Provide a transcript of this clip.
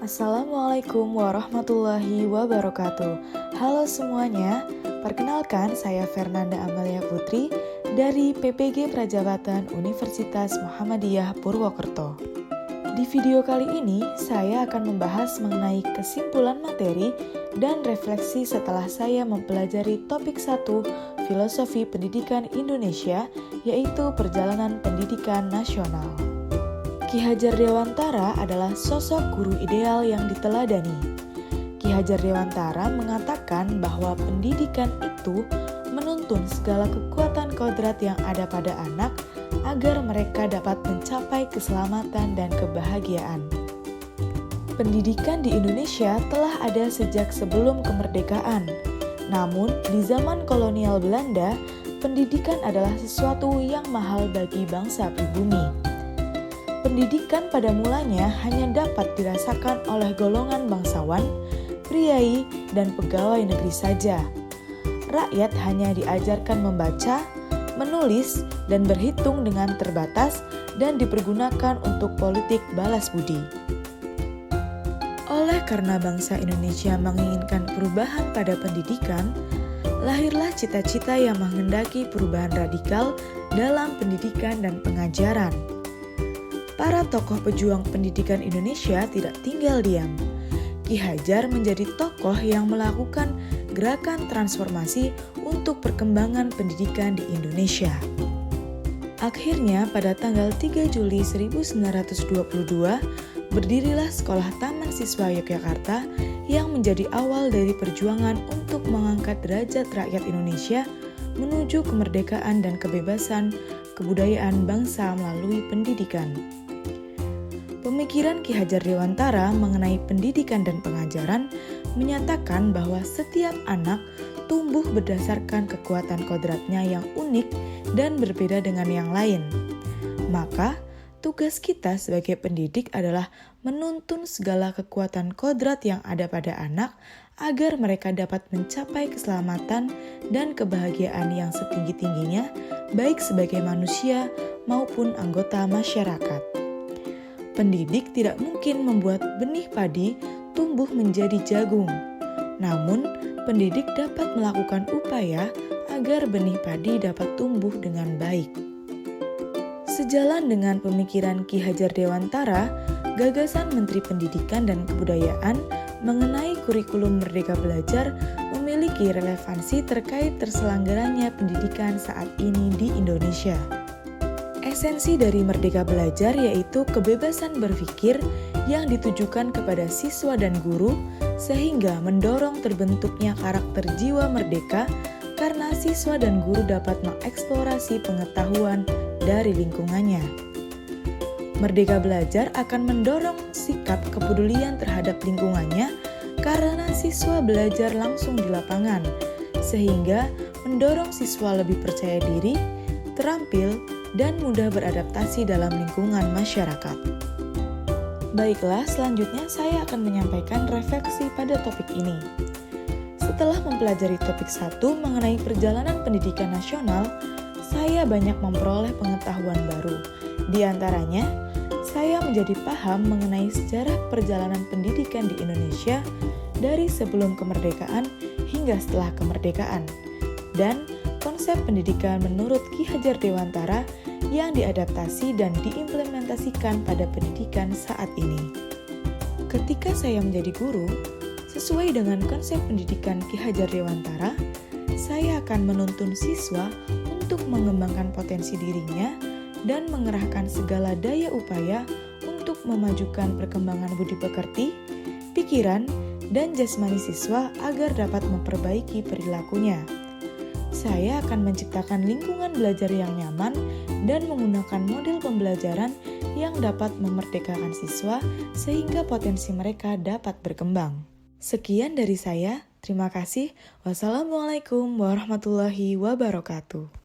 Assalamualaikum warahmatullahi wabarakatuh. Halo semuanya, perkenalkan saya Fernanda Amalia Putri dari PPG Prajabatan Universitas Muhammadiyah Purwokerto. Di video kali ini, saya akan membahas mengenai kesimpulan materi dan refleksi setelah saya mempelajari topik 1 Filosofi Pendidikan Indonesia, yaitu Perjalanan Pendidikan Nasional. Ki Hajar Dewantara adalah sosok guru ideal yang diteladani. Ki Hajar Dewantara mengatakan bahwa pendidikan itu menuntun segala kekuatan kodrat yang ada pada anak agar mereka dapat mencapai keselamatan dan kebahagiaan. Pendidikan di Indonesia telah ada sejak sebelum kemerdekaan. Namun, di zaman kolonial Belanda, pendidikan adalah sesuatu yang mahal bagi bangsa pribumi. Pendidikan pada mulanya hanya dapat dirasakan oleh golongan bangsawan, priai, dan pegawai negeri saja. Rakyat hanya diajarkan membaca, menulis, dan berhitung dengan terbatas dan dipergunakan untuk politik balas budi. Oleh karena bangsa Indonesia menginginkan perubahan pada pendidikan, lahirlah cita-cita yang menghendaki perubahan radikal dalam pendidikan dan pengajaran. Para tokoh pejuang pendidikan Indonesia tidak tinggal diam. Ki Hajar menjadi tokoh yang melakukan gerakan transformasi untuk perkembangan pendidikan di Indonesia. Akhirnya pada tanggal 3 Juli 1922, berdirilah Sekolah Taman Siswa Yogyakarta yang menjadi awal dari perjuangan untuk mengangkat derajat rakyat Indonesia menuju kemerdekaan dan kebebasan kebudayaan bangsa melalui pendidikan. Pemikiran Ki Hajar Dewantara mengenai pendidikan dan pengajaran menyatakan bahwa setiap anak tumbuh berdasarkan kekuatan kodratnya yang unik dan berbeda dengan yang lain. Maka, tugas kita sebagai pendidik adalah menuntun segala kekuatan kodrat yang ada pada anak agar mereka dapat mencapai keselamatan dan kebahagiaan yang setinggi-tingginya, baik sebagai manusia maupun anggota masyarakat. Pendidik tidak mungkin membuat benih padi tumbuh menjadi jagung. Namun, pendidik dapat melakukan upaya agar benih padi dapat tumbuh dengan baik. Sejalan dengan pemikiran Ki Hajar Dewantara, gagasan Menteri Pendidikan dan Kebudayaan mengenai kurikulum Merdeka Belajar memiliki relevansi terkait terselenggaranya pendidikan saat ini di Indonesia. Esensi dari Merdeka Belajar yaitu kebebasan berpikir yang ditujukan kepada siswa dan guru sehingga mendorong terbentuknya karakter jiwa merdeka karena siswa dan guru dapat mengeksplorasi pengetahuan dari lingkungannya. Merdeka Belajar akan mendorong sikap kepedulian terhadap lingkungannya karena siswa belajar langsung di lapangan sehingga mendorong siswa lebih percaya diri, terampil, dan mudah beradaptasi dalam lingkungan masyarakat. Baiklah, selanjutnya saya akan menyampaikan refleksi pada topik ini. Setelah mempelajari topik 1 mengenai perjalanan pendidikan nasional, saya banyak memperoleh pengetahuan baru. Di antaranya, saya menjadi paham mengenai sejarah perjalanan pendidikan di Indonesia dari sebelum kemerdekaan hingga setelah kemerdekaan, dan konsep pendidikan menurut Ki Hajar Dewantara yang diadaptasi dan diimplementasikan pada pendidikan saat ini. Ketika saya menjadi guru, sesuai dengan konsep pendidikan Ki Hajar Dewantara, saya akan menuntun siswa untuk mengembangkan potensi dirinya dan mengerahkan segala daya upaya untuk memajukan perkembangan budi pekerti, pikiran, dan jasmani siswa agar dapat memperbaiki perilakunya. Saya akan menciptakan lingkungan belajar yang nyaman dan menggunakan model pembelajaran yang dapat memerdekakan siswa sehingga potensi mereka dapat berkembang. Sekian dari saya, terima kasih. Wassalamualaikum warahmatullahi wabarakatuh.